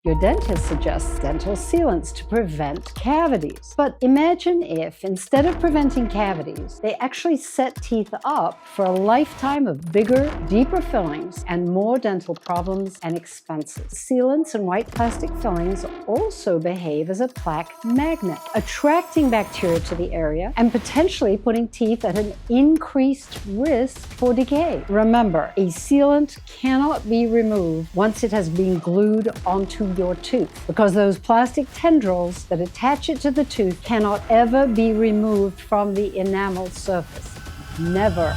Your dentist suggests dental sealants to prevent cavities. But imagine if, instead of preventing cavities, they actually set teeth up for a lifetime of bigger, deeper fillings and more dental problems and expenses. Sealants and white plastic fillings also behave as a plaque magnet, attracting bacteria to the area and potentially putting teeth at an increased risk for decay. Remember, a sealant cannot be removed once it has been glued onto your tooth, because those plastic tendrils that attach it to the tooth cannot ever be removed from the enamel surface. Never.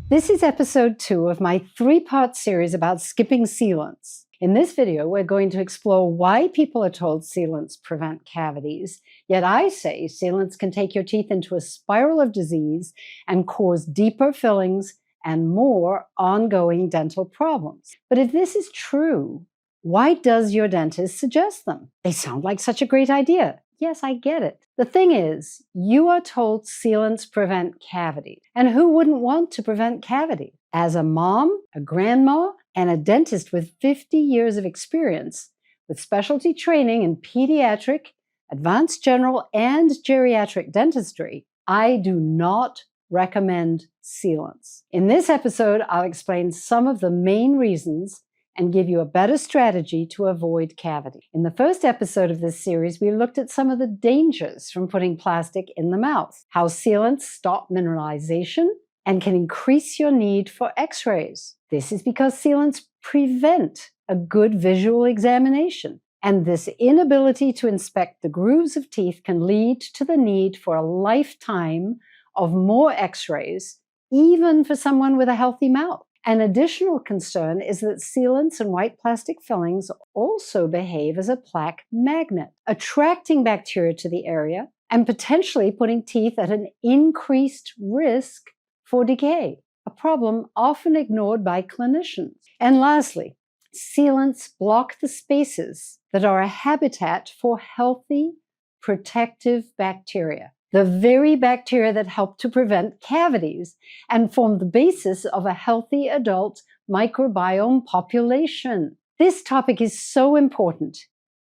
This is episode 2 of my 3-part series about skipping sealants. In this video, we're going to explore why people are told sealants prevent cavities, yet I say sealants can take your teeth into a spiral of disease and cause deeper fillings and more ongoing dental problems. But if this is true, why does your dentist suggest them? They sound like such a great idea. Yes, I get it. The thing is, you are told sealants prevent cavities. And who wouldn't want to prevent cavities? As a mom, a grandma, and a dentist with 50 years of experience, with specialty training in pediatric, advanced general, and geriatric dentistry, I do not recommend sealants. In this episode, I'll explain some of the main reasons and give you a better strategy to avoid cavity. In the first episode of this series, we looked at some of the dangers from putting plastic in the mouth, how sealants stop mineralization and can increase your need for x-rays. This is because sealants prevent a good visual examination, and this inability to inspect the grooves of teeth can lead to the need for a lifetime of more x-rays, even for someone with a healthy mouth. An additional concern is that sealants and white plastic fillings also behave as a plaque magnet, attracting bacteria to the area and potentially putting teeth at an increased risk for decay, a problem often ignored by clinicians. And lastly, sealants block the spaces that are a habitat for healthy, protective bacteria, the very bacteria that help to prevent cavities and form the basis of a healthy adult microbiome population. This topic is so important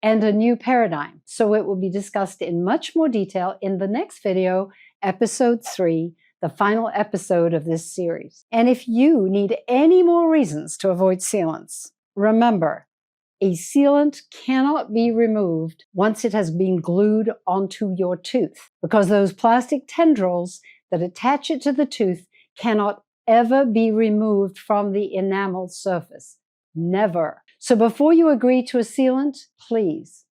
and a new paradigm, so it will be discussed in much more detail in the next video, episode 3, the final episode of this series. And if you need any more reasons to avoid sealants, remember, a sealant cannot be removed once it has been glued onto your tooth, because those plastic tendrils that attach it to the tooth cannot ever be removed from the enamel surface. Never. So before you agree to a sealant, please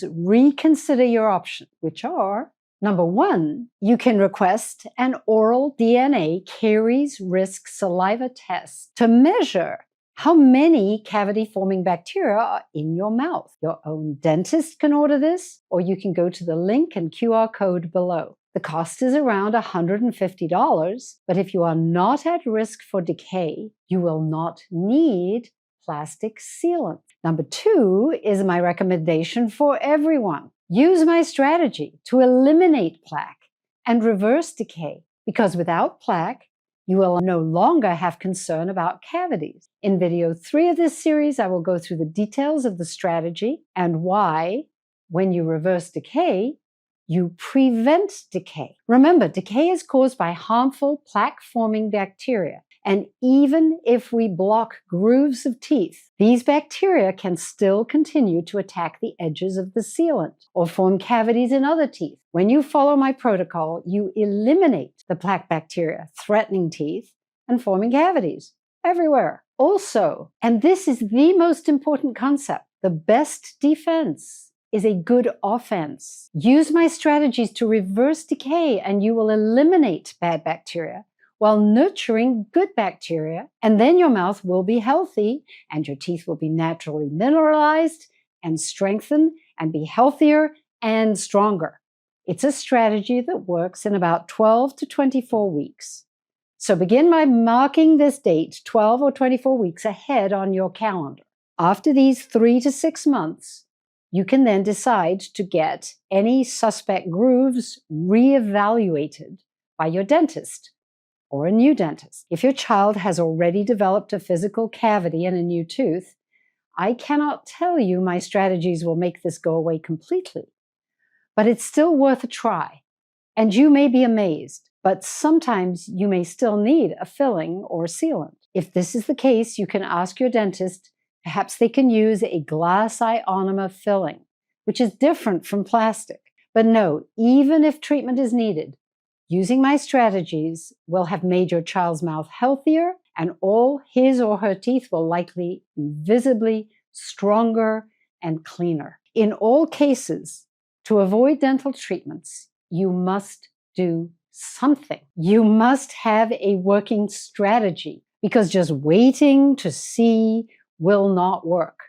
reconsider your options, which are: number 1, you can request an oral DNA caries risk saliva test to measure how many cavity-forming bacteria are in your mouth. Your own dentist can order this, or you can go to the link and QR code below. The cost is around $150, but if you are not at risk for decay, you will not need plastic sealant. Number 2 is my recommendation for everyone. Use my strategy to eliminate plaque and reverse decay, because without plaque, you will no longer have concern about cavities. In video 3 of this series, I will go through the details of the strategy and why, when you reverse decay, you prevent decay. Remember, decay is caused by harmful plaque-forming bacteria. And even if we block grooves of teeth, these bacteria can still continue to attack the edges of the sealant or form cavities in other teeth. When you follow my protocol, you eliminate the plaque bacteria threatening teeth and forming cavities everywhere. Also, and this is the most important concept, the best defense is a good offense. Use my strategies to reverse decay and you will eliminate bad bacteria while nurturing good bacteria, and then your mouth will be healthy and your teeth will be naturally mineralized and strengthened and be healthier and stronger. It's a strategy that works in about 12 to 24 weeks. So begin by marking this date 12 or 24 weeks ahead on your calendar. After these 3 to 6 months, you can then decide to get any suspect grooves reevaluated by your dentist or a new dentist. If your child has already developed a physical cavity in a new tooth, I cannot tell you my strategies will make this go away completely, but it's still worth a try. And you may be amazed, but sometimes you may still need a filling or sealant. If this is the case, you can ask your dentist. Perhaps they can use a glass ionomer filling, which is different from plastic. But no, even if treatment is needed, using my strategies will have made your child's mouth healthier, and all his or her teeth will likely be visibly stronger and cleaner. In all cases, to avoid dental treatments, you must do something. You must have a working strategy, because just waiting to see will not work,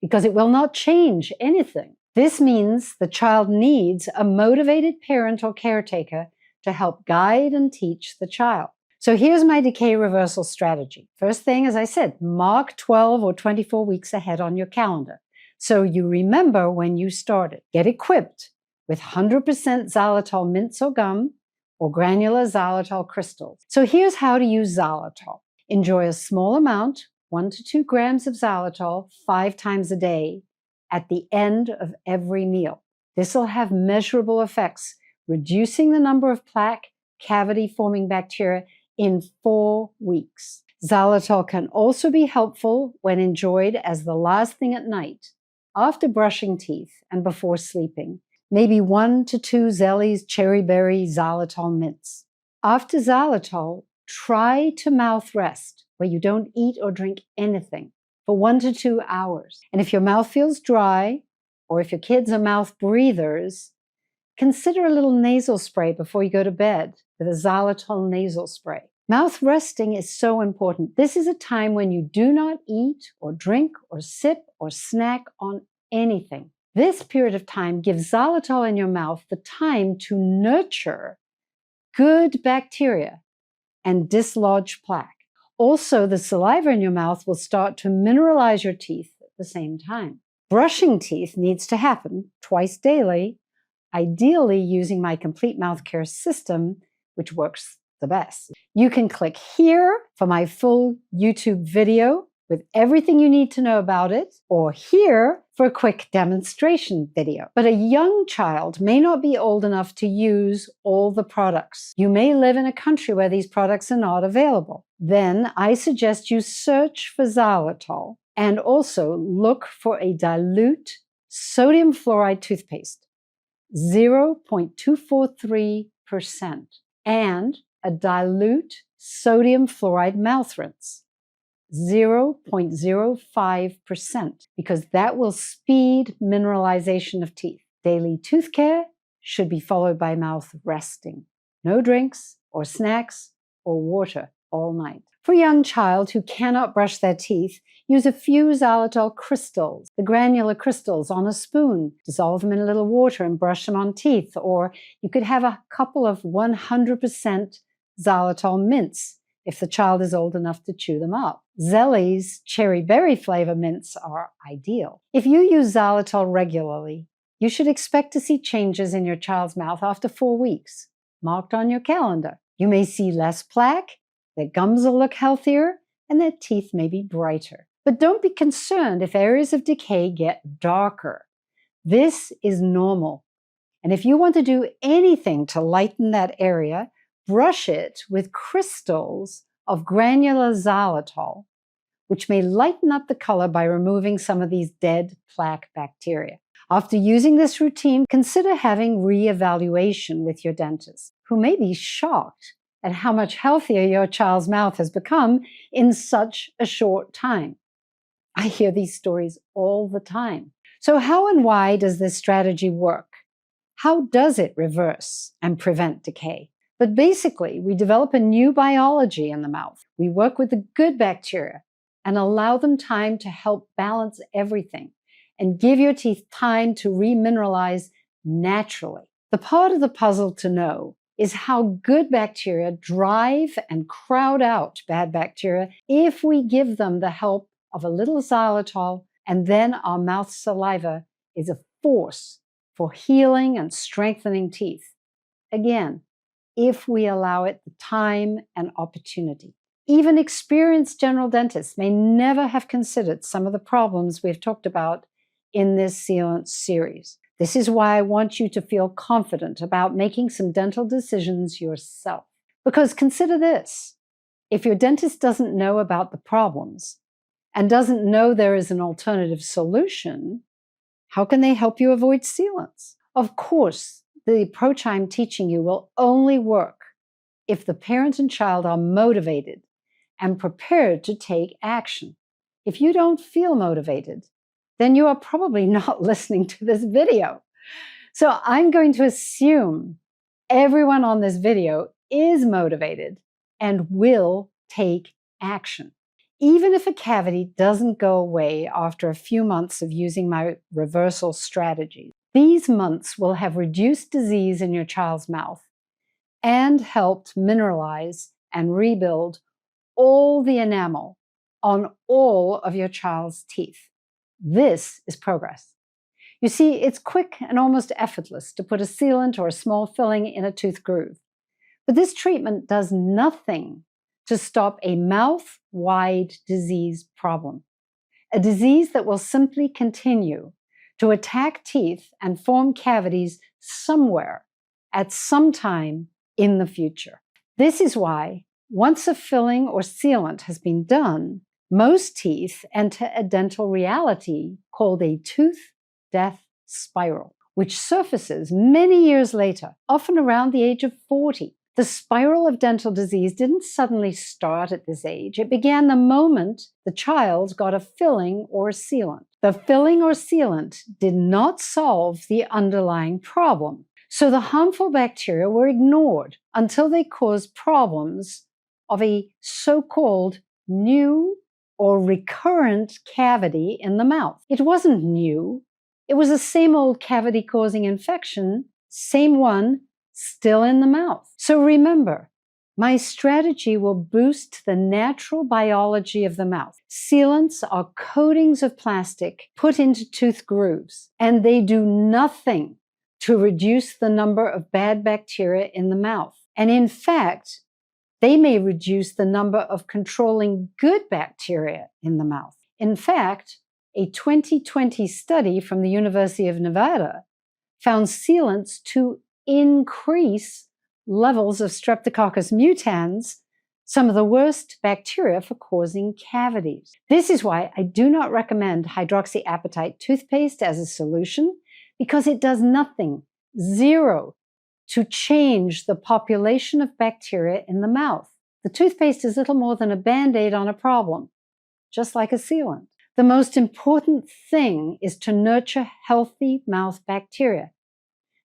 because it will not change anything. This means the child needs a motivated parent or caretaker to help guide and teach the child. So here's my decay reversal strategy. First thing, as I said, mark 12 or 24 weeks ahead on your calendar, so you remember when you started. Get equipped with 100% xylitol mints or gum, or granular xylitol crystals. So here's how to use xylitol. Enjoy a small amount, 1 to 2 grams of xylitol 5 times a day at the end of every meal. This will have measurable effects, reducing the number of plaque, cavity-forming bacteria in 4 weeks. Xylitol can also be helpful when enjoyed as the last thing at night, after brushing teeth and before sleeping. Maybe 1 to 2 Ellie's cherry berry xylitol mints. After xylitol, try to mouth rest, where you don't eat or drink anything, for 1 to 2 hours. And if your mouth feels dry, or if your kids are mouth breathers, consider a little nasal spray before you go to bed with a xylitol nasal spray. Mouth resting is so important. This is a time when you do not eat or drink or sip or snack on anything. This period of time gives xylitol in your mouth the time to nurture good bacteria and dislodge plaque. Also, the saliva in your mouth will start to mineralize your teeth at the same time. Brushing teeth needs to happen twice daily, ideally using my complete mouth care system, which works the best. You can click here for my full YouTube video with everything you need to know about it, or here for a quick demonstration video. But a young child may not be old enough to use all the products. You may live in a country where these products are not available. Then I suggest you search for xylitol and also look for a dilute sodium fluoride toothpaste, 0.243%, and a dilute sodium fluoride mouth rinse, 0.05%, because that will speed mineralization of teeth. Daily tooth care should be followed by mouth resting. No drinks or snacks or water all night. For a young child who cannot brush their teeth, use a few xylitol crystals, the granular crystals, on a spoon. Dissolve them in a little water and brush them on teeth. Or you could have a couple of 100% xylitol mints if the child is old enough to chew them up. Ellie's cherry berry flavor mints are ideal. If you use xylitol regularly, you should expect to see changes in your child's mouth after 4 weeks, marked on your calendar. You may see less plaque, their gums will look healthier, and their teeth may be brighter. But don't be concerned if areas of decay get darker. This is normal. And if you want to do anything to lighten that area, brush it with crystals of granular xylitol, which may lighten up the color by removing some of these dead plaque bacteria. After using this routine, consider having re-evaluation with your dentist, who may be shocked at how much healthier your child's mouth has become in such a short time. I hear these stories all the time. So how and why does this strategy work? How does it reverse and prevent decay? But basically, we develop a new biology in the mouth. We work with the good bacteria and allow them time to help balance everything and give your teeth time to remineralize naturally. The part of the puzzle to know is how good bacteria drive and crowd out bad bacteria if we give them the help of a little xylitol, and then our mouth saliva is a force for healing and strengthening teeth. Again, if we allow it the time and opportunity. Even experienced general dentists may never have considered some of the problems we've talked about in this sealant series. This is why I want you to feel confident about making some dental decisions yourself. Because consider this, if your dentist doesn't know about the problems and doesn't know there is an alternative solution, how can they help you avoid sealants? Of course, the approach I'm teaching you will only work if the parent and child are motivated and prepared to take action. If you don't feel motivated, then you are probably not listening to this video. So I'm going to assume everyone on this video is motivated and will take action. Even if a cavity doesn't go away after a few months of using my reversal strategy, these months will have reduced disease in your child's mouth and helped mineralize and rebuild all the enamel on all of your child's teeth. This is progress. You see, it's quick and almost effortless to put a sealant or a small filling in a tooth groove. But this treatment does nothing to stop a mouth-wide disease problem, a disease that will simply continue to attack teeth and form cavities somewhere at some time in the future. This is why, once a filling or sealant has been done, most teeth enter a dental reality called a tooth death spiral, which surfaces many years later, often around the age of 40. The spiral of dental disease didn't suddenly start at this age. It began the moment the child got a filling or sealant. The filling or sealant did not solve the underlying problem. So the harmful bacteria were ignored until they caused problems of a so-called new or recurrent cavity in the mouth. It wasn't new. It was the same old cavity-causing infection, same one, still in the mouth. So remember, my strategy will boost the natural biology of the mouth. Sealants are coatings of plastic put into tooth grooves, and they do nothing to reduce the number of bad bacteria in the mouth. And in fact, they may reduce the number of controlling good bacteria in the mouth. In fact, a 2020 study from the University of Nevada found sealants to increase levels of Streptococcus mutans, some of the worst bacteria for causing cavities. This is why I do not recommend hydroxyapatite toothpaste as a solution, because it does nothing, zero, to change the population of bacteria in the mouth. The toothpaste is little more than a Band-Aid on a problem, just like a sealant. The most important thing is to nurture healthy mouth bacteria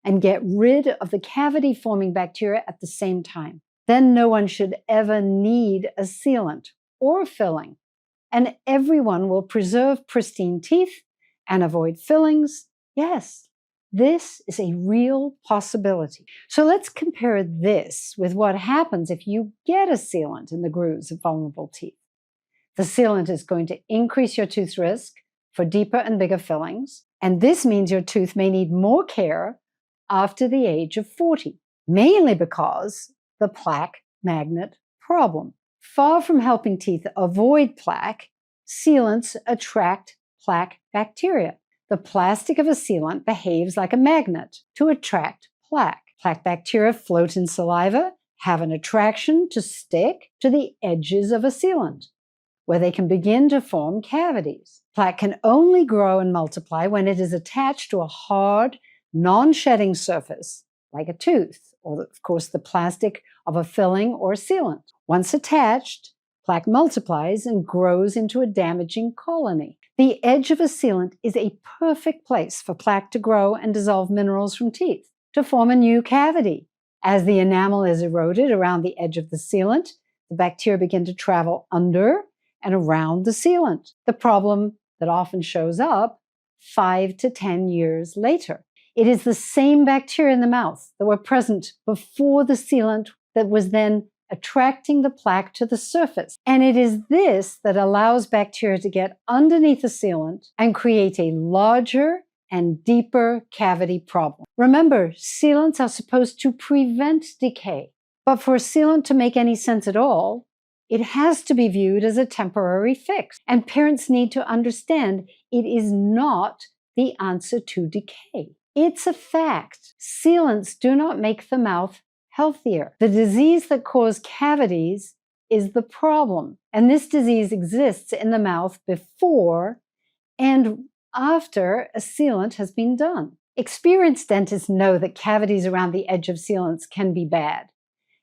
and get rid of the cavity-forming bacteria at the same time. Then no one should ever need a sealant or a filling, and everyone will preserve pristine teeth and avoid fillings. Yes, this is a real possibility. So let's compare this with what happens if you get a sealant in the grooves of vulnerable teeth. The sealant is going to increase your tooth's risk for deeper and bigger fillings, and this means your tooth may need more care after the age of 40, mainly because the plaque magnet problem. Far from helping teeth avoid plaque, sealants attract plaque bacteria. The plastic of a sealant behaves like a magnet to attract plaque. Plaque bacteria float in saliva, have an attraction to stick to the edges of a sealant, where they can begin to form cavities. Plaque can only grow and multiply when it is attached to a hard, non-shedding surface, like a tooth, or of course the plastic of a filling or sealant. Once attached, plaque multiplies and grows into a damaging colony. The edge of a sealant is a perfect place for plaque to grow and dissolve minerals from teeth to form a new cavity. As the enamel is eroded around the edge of the sealant, the bacteria begin to travel under and around the sealant. The problem that often shows up 5 to 10 years later. It is the same bacteria in the mouth that were present before the sealant that was then attracting the plaque to the surface. And it is this that allows bacteria to get underneath the sealant and create a larger and deeper cavity problem. Remember, sealants are supposed to prevent decay. But for a sealant to make any sense at all, It has to be viewed as a temporary fix, and parents need to understand it is not the answer to decay. It's a fact. Sealants do not make the mouth healthier. The disease that causes cavities is the problem, and this disease exists in the mouth before and after a sealant has been done. Experienced dentists know that cavities around the edge of sealants can be bad,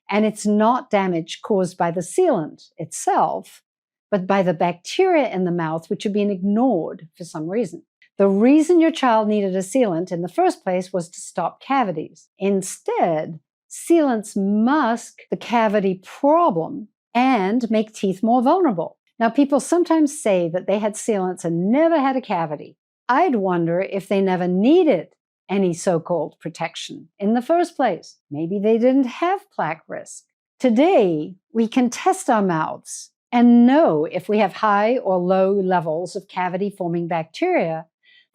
and it's not damage caused by the sealant itself, but by the bacteria in the mouth which are being ignored for some reason. The reason your child needed a sealant in the first place was to stop cavities. Instead, sealants mask the cavity problem and make teeth more vulnerable. Now, people sometimes say that they had sealants and never had a cavity. I'd wonder if they never needed any so-called protection in the first place. Maybe they didn't have plaque risk. Today, we can test our mouths and know if we have high or low levels of cavity-forming bacteria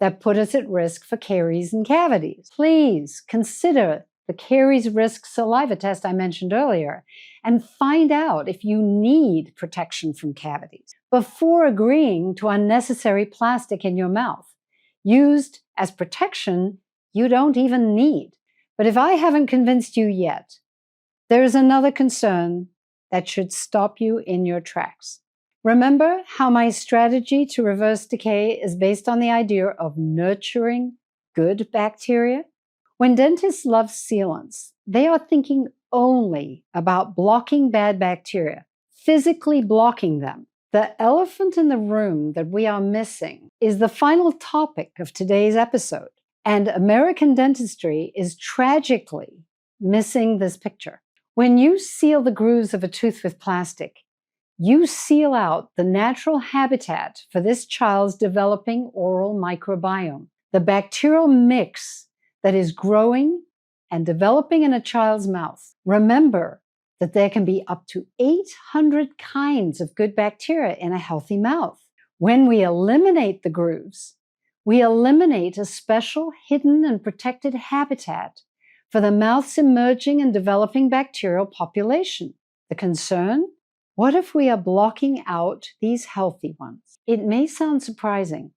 that put us at risk for caries and cavities. Please consider the caries risk saliva test I mentioned earlier and find out if you need protection from cavities before agreeing to unnecessary plastic in your mouth, used as protection you don't even need. But if I haven't convinced you yet, there's another concern that should stop you in your tracks. Remember how my strategy to reverse decay is based on the idea of nurturing good bacteria? When dentists love sealants, they are thinking only about blocking bad bacteria, physically blocking them. The elephant in the room that we are missing is the final topic of today's episode, and American dentistry is tragically missing this picture. When you seal the grooves of a tooth with plastic, you seal out the natural habitat for this child's developing oral microbiome, the bacterial mix that is growing and developing in a child's mouth. Remember that there can be up to 800 kinds of good bacteria in a healthy mouth. When we eliminate the grooves, we eliminate a special hidden and protected habitat for the mouth's emerging and developing bacterial population. The concern? What if we are blocking out these healthy ones? It may sound surprising,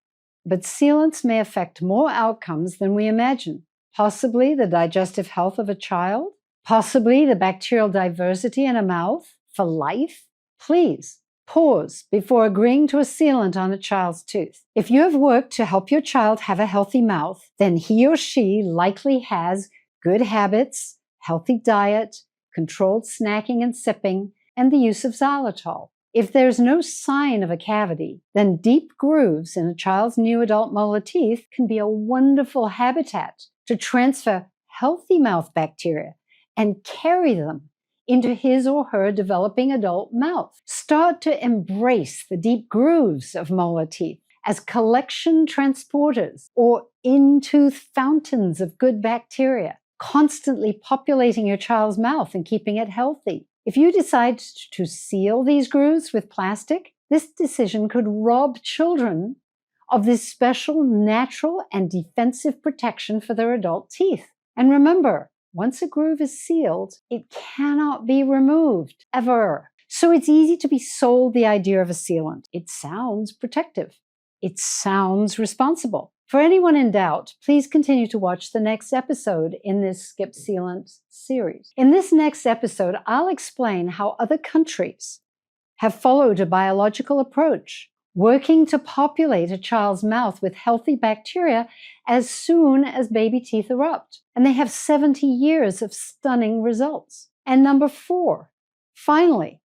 but sealants may affect more outcomes than we imagine. Possibly the digestive health of a child, possibly the bacterial diversity in a mouth for life. Please pause before agreeing to a sealant on a child's tooth. If you have worked to help your child have a healthy mouth, then he or she likely has good habits, healthy diet, controlled snacking and sipping, and the use of xylitol. If there's no sign of a cavity, then deep grooves in a child's new adult molar teeth can be a wonderful habitat to transfer healthy mouth bacteria and carry them into his or her developing adult mouth. Start to embrace the deep grooves of molar teeth as collection transporters or in-tooth fountains of good bacteria, constantly populating your child's mouth and keeping it healthy. If you decide to seal these grooves with plastic, this decision could rob children of this special natural and defensive protection for their adult teeth. And remember, once a groove is sealed, it cannot be removed, ever. So it's easy to be sold the idea of a sealant. It sounds protective. It sounds responsible. For anyone in doubt, please continue to watch the next episode in this Skip Sealants series. In this next episode, I'll explain how other countries have followed a biological approach, working to populate a child's mouth with healthy bacteria as soon as baby teeth erupt. And they have 70 years of stunning results. And number 4, finally,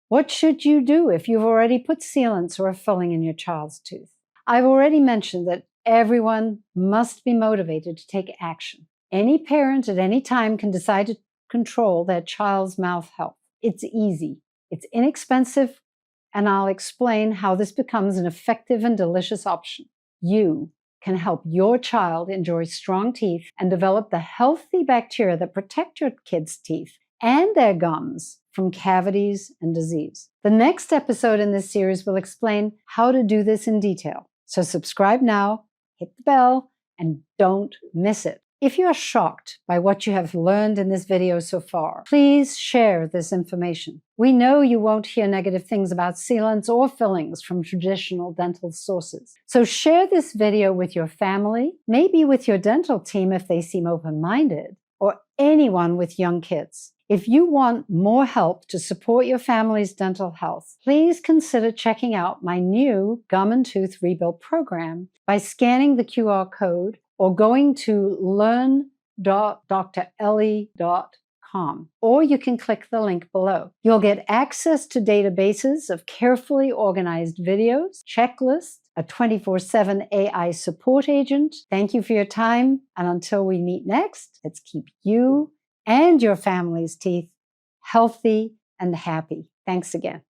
what should you do if you've already put sealants or a filling in your child's tooth? I've already mentioned that everyone must be motivated to take action. Any parent at any time can decide to control their child's mouth health. It's easy, it's inexpensive, and I'll explain how this becomes an effective and delicious option. You can help your child enjoy strong teeth and develop the healthy bacteria that protect your kids' teeth and their gums from cavities and disease. The next episode in this series will explain how to do this in detail. So subscribe now, hit the bell, and don't miss it. If you are shocked by what you have learned in this video so far, please share this information. We know you won't hear negative things about sealants or fillings from traditional dental sources. So share this video with your family, maybe with your dental team if they seem open-minded, or anyone with young kids. If you want more help to support your family's dental health, please consider checking out my new Gum and Tooth Rebuild program by scanning the QR code or going to learn.drellie.com, or you can click the link below. You'll get access to databases of carefully organized videos, checklists, a 24/7 AI support agent. Thank you for your time, and until we meet next, let's keep you and your family's teeth healthy and happy. Thanks again.